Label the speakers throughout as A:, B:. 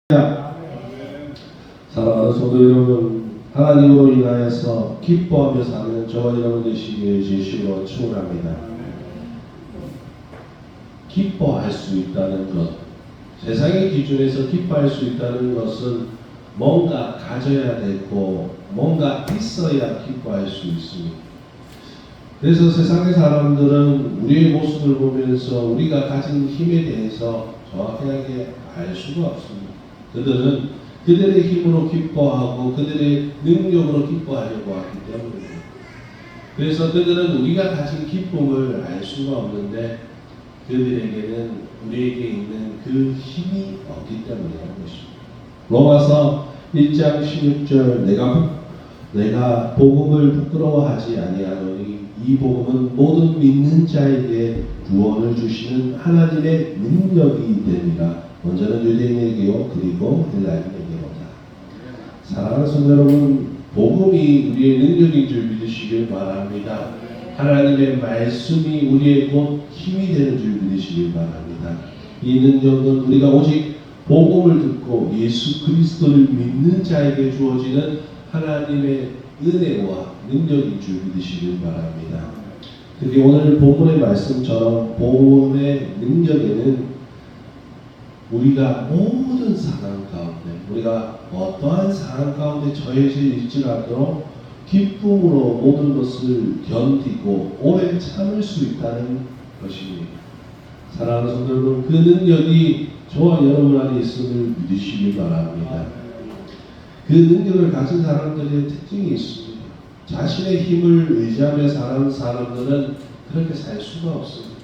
A: 사랑하는 성도 여러분, 하나님으로 인하여서 기뻐하며 사는 저와 여러분 되시기를 진심으로 축원합니다. 기뻐할 수 있다는 것, 세상의 기준에서 기뻐할 수 있다는 것은 뭔가 가져야 되고 뭔가 있어야 기뻐할 수 있습니다. 그래서 세상의 사람들은 우리의 모습을 보면서 우리가 가진 힘에 대해서 정확하게 알 수가 없습니다. 그들은 그들의 힘으로 기뻐하고 그들의 능력으로 기뻐하려고 하기 때문입니다. 그래서 그들은 우리가 가진 기쁨을 알 수가 없는데 그들에게는 우리에게 있는 그 힘이 없기 때문이라는 것입니다. 로마서 1장 16절 내가 복음을 부끄러워하지 아니하노니 이 복음은 모든 믿는 자에게 구원을 주시는 하나님의 능력이 되니라. 먼저는 유대인에게요 그리고 헬라인에게로다. 사랑하는 성도 여러분, 복음이 우리의 능력인 줄 믿으시길 바랍니다. 하나님의 말씀이 우리의 곧 힘이 되는 줄 믿으시길 바랍니다. 이 능력은 우리가 오직 복음을 듣고 예수 그리스도를 믿는 자에게 주어지는 하나님의 은혜와 능력인 줄 믿으시길 바랍니다. 특히 오늘 본문의 말씀처럼 복음의 능력에는 우리가 모든 상황 가운데 우리가 어떠한 상황 가운데 처해져 있지라도 기쁨으로 모든 것을 견디고 오래 참을 수 있다는 것입니다. 사랑하는 성도 여러분, 그 능력이 저와 여러분 안에 있음을 믿으시길 바랍니다. 그 능력을 가진 사람들의 특징이 있습니다. 자신의 힘을 의지하며 사는 사람들은 그렇게 살 수가 없습니다.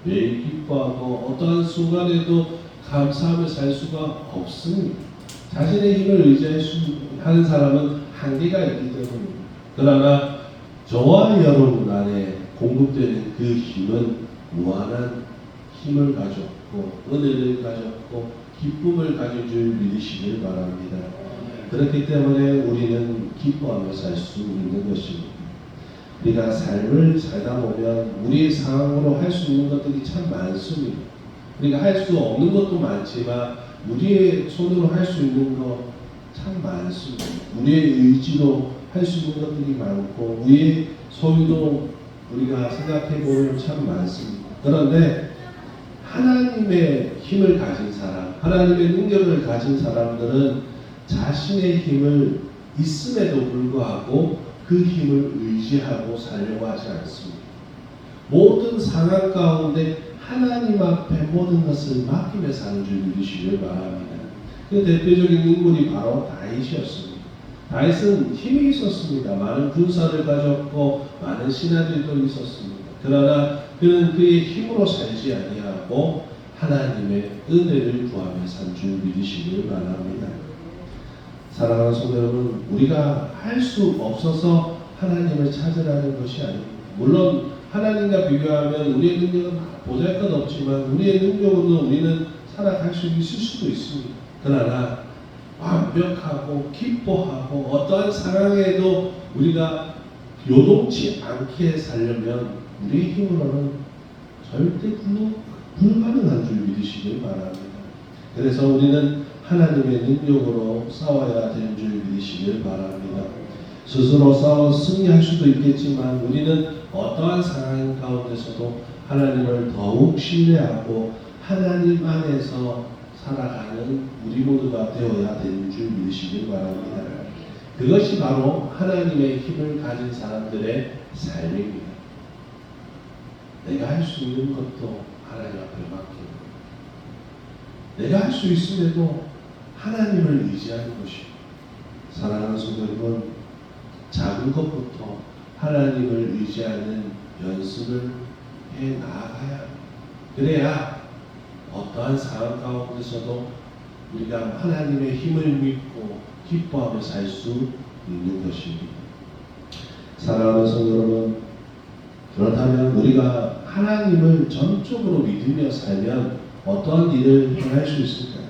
A: 매일 기뻐하고 어떠한 순간에도 감사하며 살 수가 없습니다. 자신의 힘을 의지하는 사람은 한계가 있기 때문입니다. 그러나 저와 여러분 안에 공급되는 그 힘은 무한한 힘을 가졌고 은혜를 가졌고 기쁨을 가진 줄 믿으시길 바랍니다. 그렇기 때문에 우리는 기뻐하며 살 수 있는 것입니다. 우리가 삶을 살다 보면 우리의 상황으로 할 수 있는 것들이 참 많습니다. 우리가 할 수 없는 것도 많지만 우리의 손으로 할 수 있는 것 참 많습니다. 우리의 의지로 할 수 있는 것들이 많고 우리의 소유도 우리가 생각해 보면 참 많습니다. 그런데 하나님의 힘을 가진 사람, 하나님의 능력을 가진 사람들은 자신의 힘을 있음에도 불구하고 그 힘을 의지하고 살려고 하지 않습니다. 모든 상황 가운데 하나님 앞에 모든 것을 맡기며 사는 줄 믿으시길 바랍니다. 그 대표적인 인물이 바로 다윗이었습니다. 다윗은 힘이 있었습니다. 많은 군사를 가졌고 많은 신하들도 있었습니다. 그러나 그는 그의 힘으로 살지 아니하고 하나님의 은혜를 구하며 산 줄 믿으시길 바랍니다. 사랑하는 성도 여러분, 우리가 할 수 없어서 하나님을 찾으라는 것이 아닙니다. 물론 하나님과 비교하면 우리의 능력은 보잘것없지만 우리의 능력으로 우리는 살아갈 수 있을 수도 있습니다. 그러나 완벽하고 기뻐하고 어떠한 상황에도 우리가 요동치 않게 살려면 우리의 힘으로는 절대 불가능한 줄 믿으시길 바랍니다. 그래서 우리는 하나님의 능력으로 싸워야 되는 줄 믿으시길 바랍니다. 스스로 싸워 승리할 수도 있겠지만 우리는 어떠한 상황 가운데서도 하나님을 더욱 신뢰하고 하나님 안에서 살아가는 우리 모두가 되어야 되는 줄 믿으시길 바랍니다. 그것이 바로 하나님의 힘을 가진 사람들의 삶입니다. 내가 할 수 있는 것도 하나님 앞에 맡기고 내가 할 수 있음에도 하나님을 의지하는 것입니다. 사랑하는 성도 여러분, 작은 것부터 하나님을 의지하는 연습을 해 나아가야 합니다. 그래야 어떠한 상황 가운데서도 우리가 하나님의 힘을 믿고 기뻐하며 살 수 있는 것입니다. 사랑하는 성도 여러분, 그렇다면 우리가 하나님을 전적으로 믿으며 살면 어떠한 일을 행할 수 있을까요?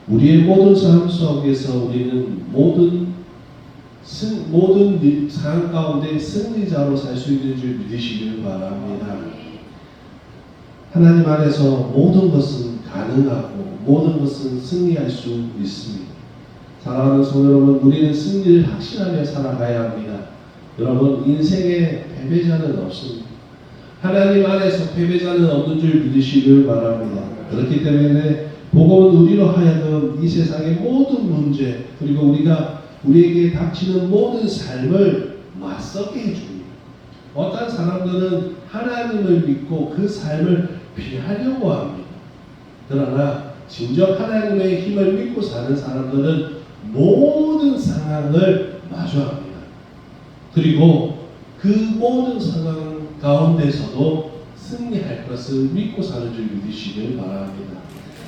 A: 우리의 모든 삶 속에서 우리는 모든 상황 가운데 승리자로 살 수 있는 줄 믿으시길 바랍니다. 하나님 안에서 모든 것은 가능하고 모든 것은 승리할 수 있습니다. 사랑하는 성도 여러분, 우리는 승리를 확신하며 살아가야 합니다. 여러분, 인생에 패배자는 없습니다. 하나님 안에서 패배자는 없는 줄 믿으시길 바랍니다. 그렇기 때문에 복음은 우리로 하여금 이 세상의 모든 문제 그리고 우리에게 닥치는 모든 삶을 맞서게 해줍니다. 어떤 사람들은 하나님을 믿고 그 삶을 피하려고 합니다. 그러나 진정 하나님의 힘을 믿고 사는 사람들은 모든 상황을 마주합니다. 그리고 그 모든 상황 가운데서도 승리할 것을 믿고 사는 줄 믿으시길 바랍니다.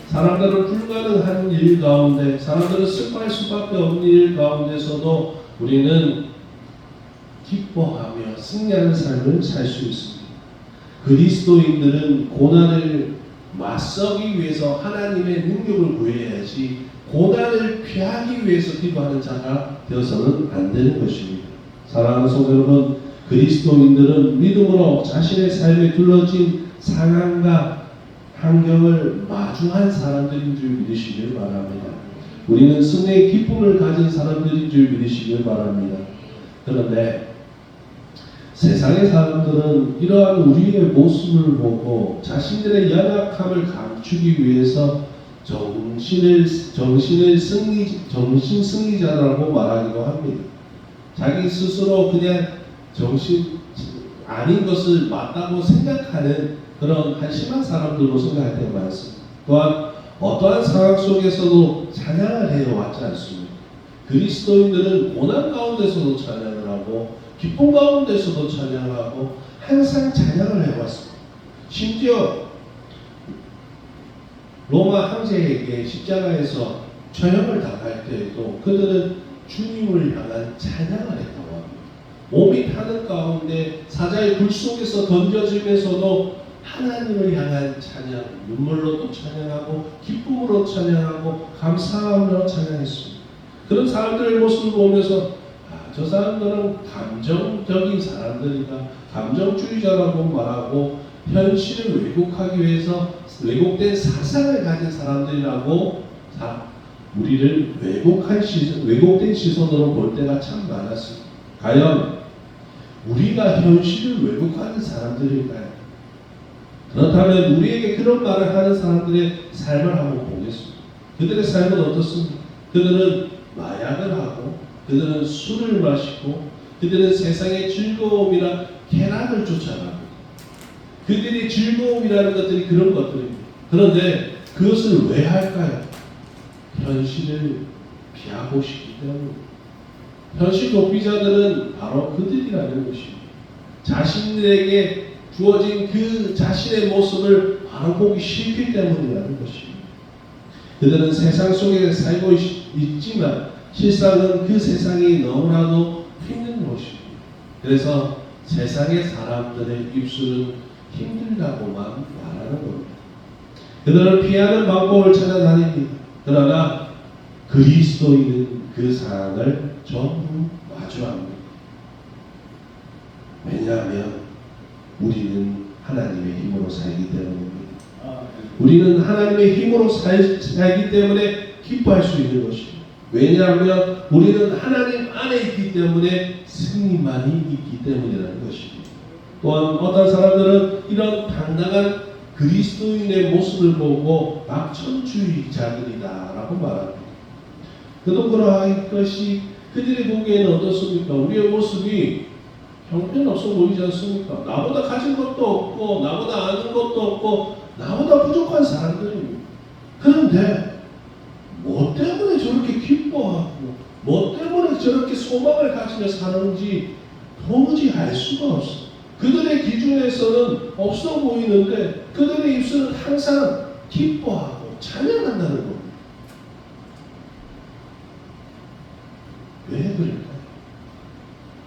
A: 사람들은 불가능한 일 가운데, 사람들은 슬퍼할 수밖에 없는 일 가운데서도 우리는 기뻐하며 승리하는 삶을 살 수 있습니다. 그리스도인들은 고난을 맞서기 위해서 하나님의 능력을 구해야지 고난을 피하기 위해서 기도하는 자가 되어서는 안 되는 것입니다. 사랑하는 성도 여러분, 그리스도인들은 믿음으로 자신의 삶에 둘러진 상황과 환경을 마주한 사람들인 줄 믿으시길 바랍니다. 우리는 승리의 기쁨을 가진 사람들인 줄 믿으시길 바랍니다. 그런데 세상의 사람들은 이러한 우리의 모습을 보고 자신들의 연약함을 감추기 위해서 정신 승리자라고 말하기도 합니다. 자기 스스로 그냥 정신 아닌 것을 맞다고 생각하는 그런 한심한 사람들로 생각할 때가 많습니다. 또한 어떠한 상황 속에서도 찬양을 해왔지 않습니다. 그리스도인들은 고난 가운데서도 찬양을 하고 기쁨 가운데서도 찬양하고 항상 찬양을 해왔습니다. 심지어 로마 황제에게 십자가에서 처형을 당할 때에도 그들은 주님을 향한 찬양을 했다고 합니다. 몸이 타는 가운데 사자의 불 속에서 던져지면서도 하나님을 향한 찬양, 눈물로도 찬양하고 기쁨으로 찬양하고 감사하며 찬양했습니다. 그런 사람들의 모습을 보면서 저 사람들은 감정적인 사람들이다, 감정주의자라고 말하고 현실을 왜곡하기 위해서 왜곡된 사상을 가진 사람들이라고 우리를 왜곡된 시선으로 볼 때가 참 많았습니다. 과연 우리가 현실을 왜곡하는 사람들일까요? 그렇다면 우리에게 그런 말을 하는 사람들의 삶을 한번 보겠습니다. 그들의 삶은 어떻습니까? 그들은 마약을 하고 그들은 술을 마시고 그들은 세상의 즐거움이나 쾌락을 쫓아갑니다. 그들의 즐거움이라는 것들이 그런 것들입니다. 그런데 그것을 왜 할까요? 현실을 피하고 싶기 때문입니다. 현실 도피자들은 바로 그들이라는 것입니다. 자신들에게 주어진 그 자신의 모습을 바라보기 싫기 때문이라는 것입니다. 그들은 세상 속에 살고 있지만 실상은 그 세상이 너무나도 힘든 것입니다. 그래서 세상의 사람들의 입술은 힘들다고만 말하는 겁니다. 그들은 피하는 방법을 찾아다닙니다. 그러나 그리스도인은 그 상황을 전부 마주합니다. 왜냐하면 우리는 하나님의 힘으로 살기 때문입니다. 우리는 하나님의 힘으로 살기 때문에 기뻐할 수 있는 것입니다. 왜냐하면 우리는 하나님 안에 있기 때문에 승리만이 있기 때문이라는 것입니다. 또한 어떤 사람들은 이런 당당한 그리스도인의 모습을 보고 낙천주의자들이다라고 말합니다. 그도 그러할 것이 그들이 보기에는 어떻습니까? 우리의 모습이 형편없어 보이지 않습니까? 나보다 가진 것도 없고 나보다 아는 것도 없고 나보다 부족한 사람들입니다. 그런데 뭐 때문에 저렇게 기뻐하고 뭐 때문에 저렇게 소망을 가지며 사는지 도무지 알 수가 없어. 그들의 기준에서는 없어 보이는데 그들의 입술은 항상 기뻐하고 찬양한다는 겁니다. 왜 그럴까요?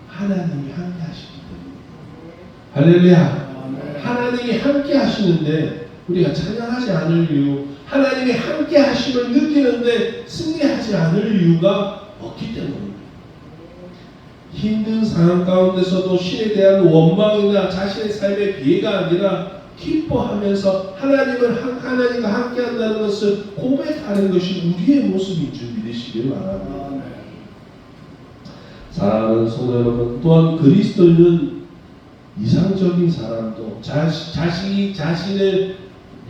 A: 하나님이 함께 하시기 때문에. 할렐루야. 하나님이 함께 하시는데 우리가 찬양하지 않을 이유, 하나님이 함께 하심을 느끼는데 승리하지 않을 이유가 없기 때문입니다. 힘든 상황 가운데서도 신에 대한 원망이나 자신의 삶의 비애가 아니라 기뻐하면서 하나님과 함께한다는 것을 고백하는 것이 우리의 모습인 줄 믿으시길 바랍니다. 사랑하는 성도 여러분, 또한 그리스도인은 이상적인 사람도 자신이 자신을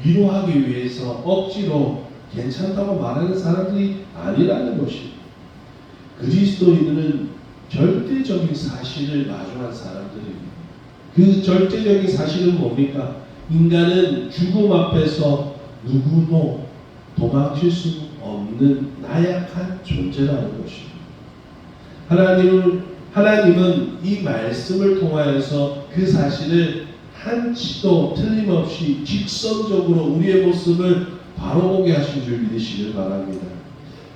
A: 위로하기 위해서 억지로 괜찮다고 말하는 사람들이 아니라는 것입니다. 그리스도인은 절대적인 사실을 마주한 사람들입니다. 그 절대적인 사실은 뭡니까? 인간은 죽음 앞에서 누구도 도망칠 수 없는 나약한 존재라는 것입니다. 하나님은 이 말씀을 통하여서 그 사실을 한치도 틀림없이 직선적으로 우리의 모습을 바로 보게 하신 줄 믿으시길 바랍니다.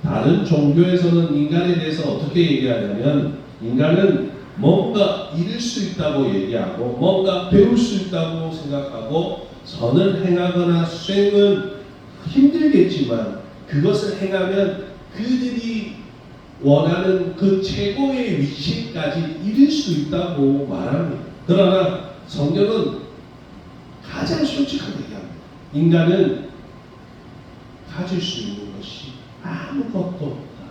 A: 다른 종교에서는 인간에 대해서 어떻게 얘기하냐면 인간은 뭔가 잃을 수 있다고 얘기하고 뭔가 배울 수 있다고 생각하고 선을 행하거나 수행은 힘들겠지만 그것을 행하면 그들이 원하는 그 최고의 위치까지 이룰 수 있다고 말합니다. 그러나 성경은 가장 솔직하게 얘기합니다. 인간은 가질 수 있는 것이 아무것도 없다.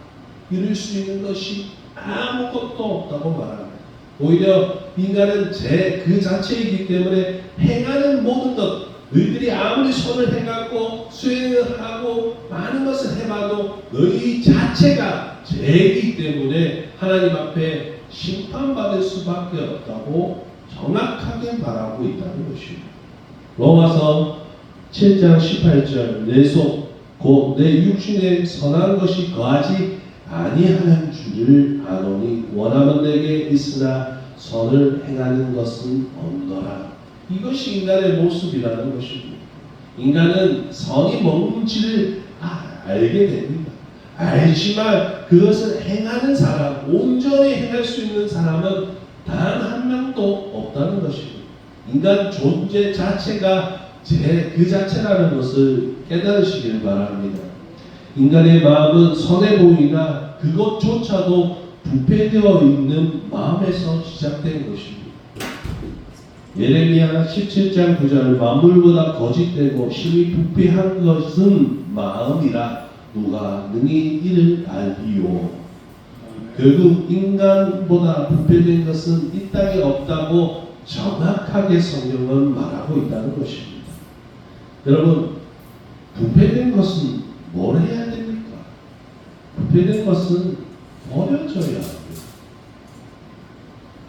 A: 이룰 수 있는 것이 아무것도 없다고 말합니다. 오히려 인간은 그 자체이기 때문에 행하는 모든 것, 너희들이 아무리 손을 해갖고 수행을 하고 많은 것을 해봐도 너희 자체가 죄이기 때문에 하나님 앞에 심판받을 수밖에 없다고 정확하게 말하고 있다는 것입니다. 로마서 7장 18절 내 속 곧 내 육신에 선한 것이 거하지 아니하는 줄을 아노니 원하는 내게 있으나 선을 행하는 것은 없노라. 이것이 인간의 모습이라는 것입니다. 인간은 선이 뭔지를 알게 됩니다. 알지만 그것을 행하는 사람, 온전히 행할 수 있는 사람은 단 한 명도 없다는 것입니다. 인간 존재 자체가 그 자체라는 것을 깨달으시길 바랍니다. 인간의 마음은 선해 보이나 그것조차도 부패되어 있는 마음에서 시작된 것입니다. 예레미야 17장 9절 만물보다 거짓되고 심히 부패한 것은 마음이라 누가 능히 이를 알리요. 결국 인간보다 부패된 것은 이 땅에 없다고 정확하게 성경은 말하고 있다는 것입니다. 여러분, 부패된 것은 뭘 해야 됩니까? 부패된 것은 버려져야 합니다.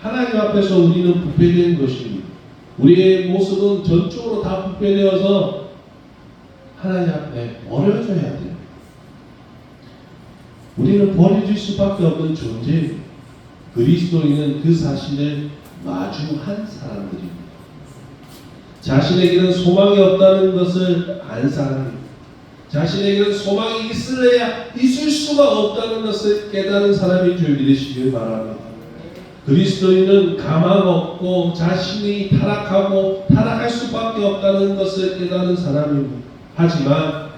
A: 하나님 앞에서 우리는 부패된 것입니다. 우리의 모습은 전적으로 다 부패되어서 하나님 앞에 버려져야 됩니다. 우리는 버려질 수밖에 없는 존재입니다. 그리스도인은 그 사실을 마주한 사람들입니다. 자신에게는 소망이 없다는 것을 안 사람입니다. 자신에게는 소망이 있을 수가 없다는 것을 깨달은 사람인 줄 믿으시길 바랍니다. 그리스도인은 가망 없고 자신이 타락하고 타락할 수밖에 없다는 것을 깨달은 사람입니다. 하지만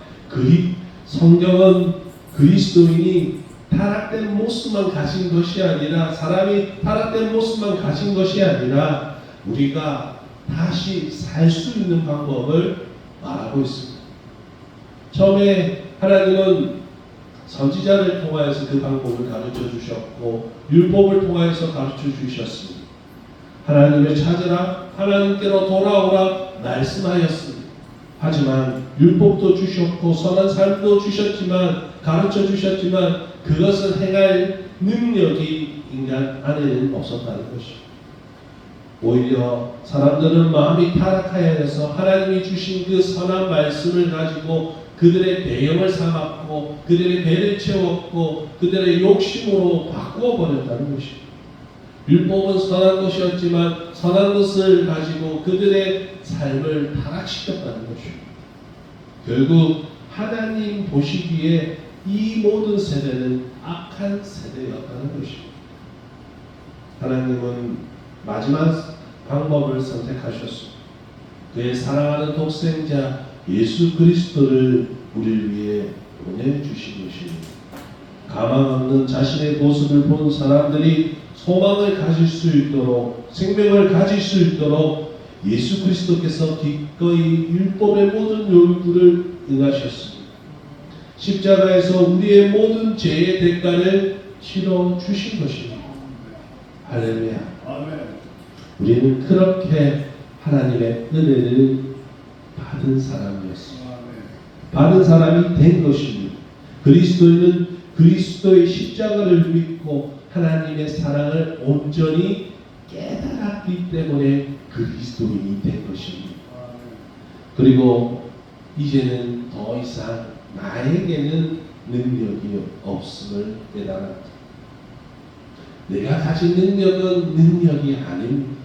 A: 성경은 그리스도인이 타락된 모습만 가진 것이 아니라 사람이 타락된 모습만 가진 것이 아니라 우리가 다시 살 수 있는 방법을 말하고 있습니다. 처음에 하나님은 선지자를 통하여서 그 방법을 가르쳐 주셨고 율법을 통하여서 가르쳐 주셨습니다. 하나님을 찾으라, 하나님께로 돌아오라 말씀하였습니다. 하지만 율법도 주셨고 선한 삶도 주셨지만 가르쳐 주셨지만 그것을 행할 능력이 인간 안에는 없었다는 것입니다. 오히려 사람들은 마음이 타락하여서 하나님이 주신 그 선한 말씀을 가지고 그들의 배영을 삼았고 그들의 배를 채웠고 그들의 욕심으로 바꾸어 버렸다는 것입니다. 율법은 선한 것이었지만 선한 것을 가지고 그들의 삶을 타락시켰다는 것입니다. 결국 하나님 보시기에 이 모든 세대는 악한 세대였다는 것입니다. 하나님은 마지막 방법을 선택하셨습니다. 그의 사랑하는 독생자 예수 그리스도를 우리를 위해 보내주신 것입니다. 가망 없는 자신의 모습을 본 사람들이 소망을 가질 수 있도록 생명을 가질 수 있도록 예수 그리스도께서 기꺼이 율법의 모든 요구를 응하셨습니다. 십자가에서 우리의 모든 죄의 대가를 치러 주신 것입니다. 할렐루야. 우리는 그렇게 하나님의 은혜를 받은 사람이었습니다. 받은 사람이 된 것입니다. 그리스도인은 그리스도의 십자가를 믿고 하나님의 사랑을 온전히 깨달았기 때문에 그리스도인이 된 것입니다. 그리고 이제는 더 이상 나에게는 능력이 없음을 깨달았다. 내가 가진 능력은 능력이 아닌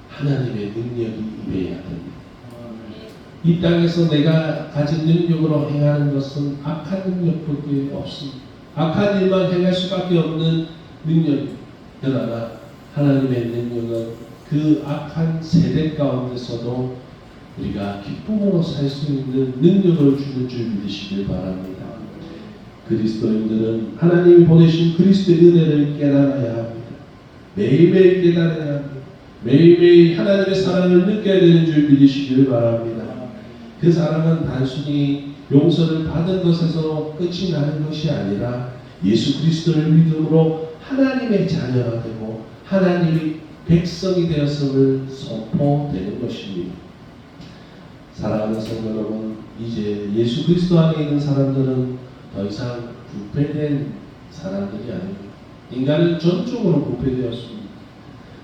A: 하나님의 능력이 임해야 됩니다. 이 땅에서 내가 가진 능력으로 행하는 것은 악한 능력밖에 없습니다. 악한 일만 행할 수밖에 없는 능력. 그러나 하나님의 능력은 그 악한 세대 가운데서도 우리가 기쁨으로 살 수 있는 능력을 주는 줄 믿으시길 바랍니다. 그리스도인들은 하나님이 보내신 그리스도의 은혜를 깨달아야 합니다. 매일매일 깨달아야 합니다. 매일매일 하나님의 사랑을 느껴야 되는 줄 믿으시길 바랍니다. 그 사랑은 단순히 용서를 받은 것에서 끝이 나는 것이 아니라 예수 그리스도를 믿음으로 하나님의 자녀가 되고 하나님의 백성이 되었음을 선포되는 것입니다. 사랑하는 성도 여러분, 이제 예수 그리스도 안에 있는 사람들은 더 이상 부패된 사람들이 아닙니다. 인간은 전적으로 부패되었습니다.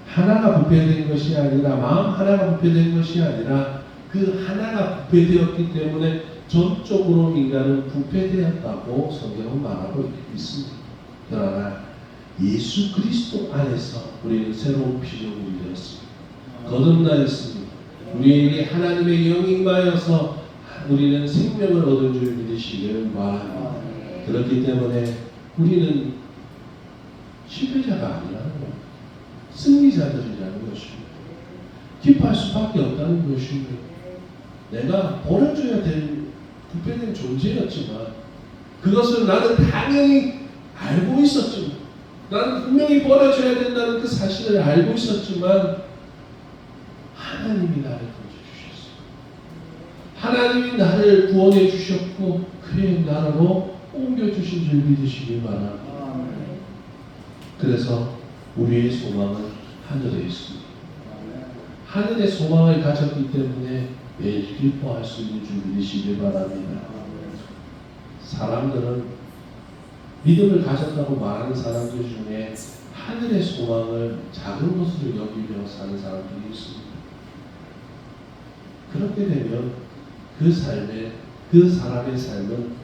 A: 하나가 부패된 것이 아니라 마음 하나가 부패된 것이 아니라 그 하나가 부패되었기 때문에 전적으로 인간은 부패되었다고 성경은 말하고 있습니다. 그러나 예수 그리스도 안에서 우리는 새로운 피조물이 되었습니다. 거듭나였습니다. 우리에게 하나님의 영이 임하여서 우리는 생명을 얻은 줄 믿으시기를 바랍니다. 그렇기 때문에 우리는 실패자가 아니라는 겁니다. 승리자들이라는 것입니다. 기뻐할 수밖에 없다는 것입니다. 내가 버려줘야 될 부패된 존재였지만 그것을 나는 당연히 알고 있었지만 나는 분명히 버려줘야 된다는 그 사실을 알고 있었지만 하나님이 나를 구원해 주셨어요. 하나님이 나를 구원해 주셨고 그의 나라로 옮겨주신 줄 믿으시기 바랍니다. 그래서 우리의 소망은 하늘에 있습니다. 하늘의 소망을 가졌기 때문에 매일 기뻐할 수 있는 줄 믿으시기 바랍니다. 사람들은 믿음을 가졌다고 말하는 사람들 중에 하늘의 소망을 작은 것으로 여기며 사는 사람들이 있습니다. 그렇게 되면 그 사람의 삶은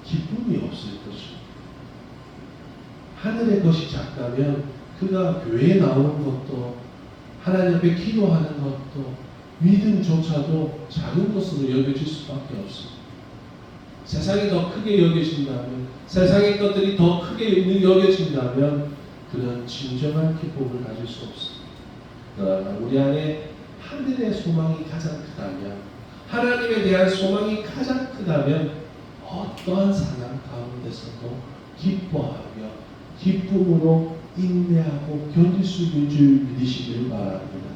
A: 기쁨이 없을 것입니다. 하늘의 것이 작다면 그가 교회에 나오는 것도 하나님 앞에 기도하는 것도 믿음조차도 작은 것으로 여겨질 수밖에 없습니다. 세상이 더 크게 여겨진다면 세상의 것들이 더 크게 여겨진다면 그런 진정한 기쁨을 가질 수 없습니다. 그러나 우리 안에 하늘의 소망이 가장 크다면 하나님에 대한 소망이 가장 크다면 어떠한 상황 가운데서도 기뻐하며 기쁨으로 인내하고 견딜 수 있는 줄 믿으시길 바랍니다.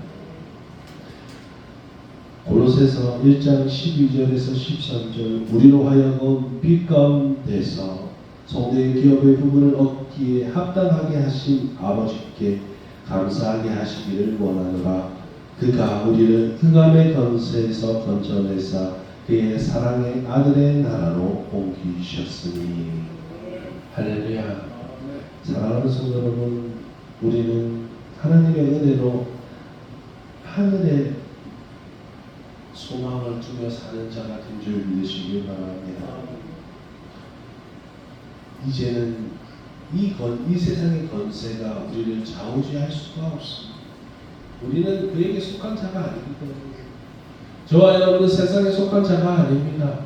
A: 골로새서 1장 12절에서 13절 우리로 하여금 빛 가운데서 성도의 기업의 부분을 얻기에 합당하게 하신 아버지께 감사하게 하시기를 원하노라. 그가 우리를 흑암의 권세에서 건져내사 그의 사랑의 아들의 나라로 옮기셨으니. 할렐루야. 사랑하는 성도 여러분, 우리는 하나님의 은혜로 하늘의 소망을 두며 사는 자가 된 줄 믿으시길 바랍니다. 이제는 이 세상의 권세가 우리를 좌우지할 수가 없습니다. 우리는 그에게 속한 자가 아니기 때문에 저와 여러분은 세상에 속한 자가 아닙니다.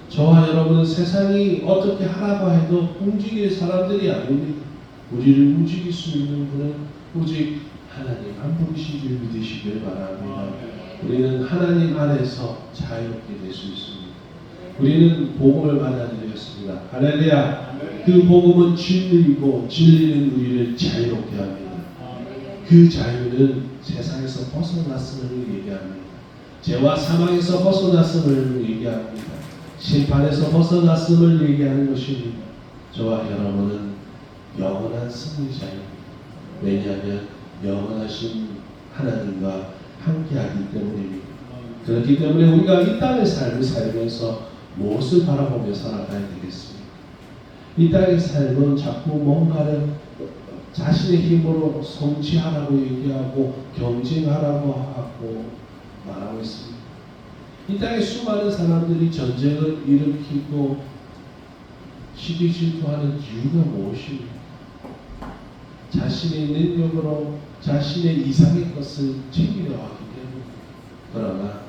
A: 저와 여러분은 세상이 어떻게 하라고 해도 움직일 사람들이 아닙니다. 우리를 움직일 수 있는 분은 오직 하나님 한 분이신 줄 믿으시길 바랍니다. 우리는 하나님 안에서 자유롭게 될 수 있습니다. 우리는 복음을 받아들였습니다. 할렐루야. 그 복음은 진리이고 진리는 우리를 자유롭게 합니다. 그 자유는 세상에서 벗어났음을 얘기합니다. 죄와 사망에서 벗어났음을 얘기합니다. 심판에서 벗어났음을 얘기하는 것입니다. 저와 여러분은 영원한 승리자입니다. 왜냐하면 영원하신 하나님과 함께하기 때문입니다. 그렇기 때문에 우리가 이 땅의 삶을 살면서 무엇을 바라보며 살아가야 되겠습니까? 이 땅의 삶은 자꾸 뭔가를 자신의 힘으로 성취하라고 얘기하고 경쟁하라고 하고 말하고 있습니다. 이 땅에 수많은 사람들이 전쟁을 일으키고 시기 질투하는 이유가 무엇입니까? 자신의 능력으로 자신의 이상의 것을 챙기려 하기 때문입니다. 그러나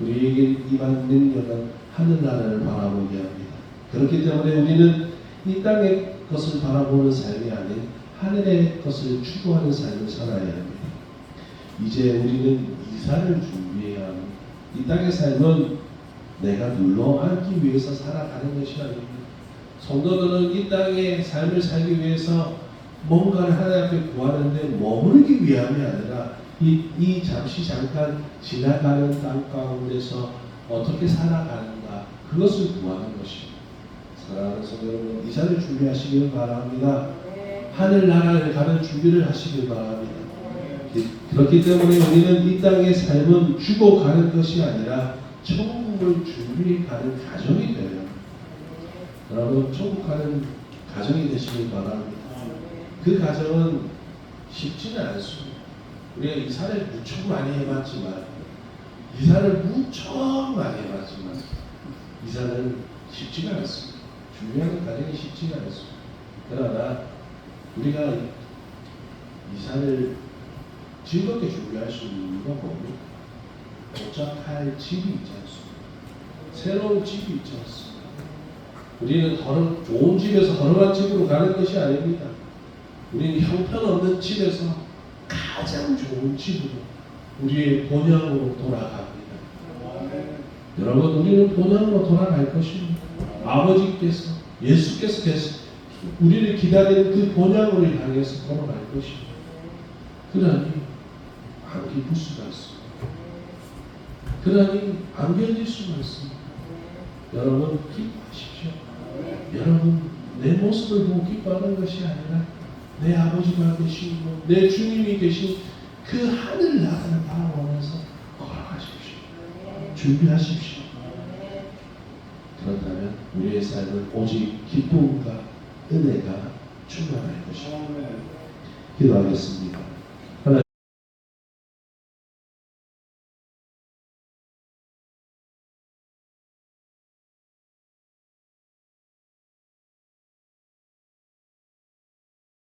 A: 우리에게 임한 능력은 하늘나라를 바라보게 합니다. 그렇기 때문에 우리는 이 땅의 것을 바라보는 삶이 아닌 하늘의 것을 추구하는 삶을 살아야 합니다. 이제 우리는 이사를 준비해야 합니다. 이 땅의 삶은 내가 눌러 앉기 위해서 살아가는 것이 아닙니다. 성도들은 이 땅의 삶을 살기 위해서 뭔가를 하나님 앞에 구하는데 머무르기 위함이 아니라 이 잠깐 지나가는 땅 가운데서 어떻게 살아가는가 그것을 구하는 것입니다. 사랑하는 성도 여러분, 이사를 준비하시길 바랍니다. 하늘나라를 가는 준비를 하시길 바랍니다. 그렇기 때문에 우리는 이 땅의 삶은 죽어가는 것이 아니라 천국을 준비하는 가정이 되어야 합니다. 여러분, 천국 가는 가정이 되시길 바랍니다. 그 가정은 쉽지는 않습니다. 우리가 이사를 무척 많이 해봤지만 이사는 쉽지가 않습니다. 준비하는 과정이 쉽지가 않습니다. 그러나 우리가 이사를 즐겁게 준비할 수 있는 이유가 뭡니까? 도착할 집이 있지 않습니다. 새로운 집이 있지 않습니다. 우리는 좋은 집에서 허름한 집으로 가는 것이 아닙니다. 우리는 형편없는 집에서 가장 좋은 집으로 우리의 본향으로 돌아갑니다. 여러분, 우리는 본향으로 돌아갈 것입니다. 아버지께서, 예수께서 우리를 기다리는 그 본향으로 향해서 걸어갈 것입니다. 그러니 안 기쁠 수가 있습니다. 그러니 안 견딜 수가 있습니다. 여러분, 기뻐하십시오. 여러분, 내 모습을 보고 기뻐하는 것이 아니라 내 아버지가 계시고 내 주님이 계신 그 하늘 나라를 바라보면서 걸어가십시오. 준비하십시오. 그렇다면 우리의 삶은 오직 기쁨과 은혜가 충만할 것입니다. 기도하겠습니다.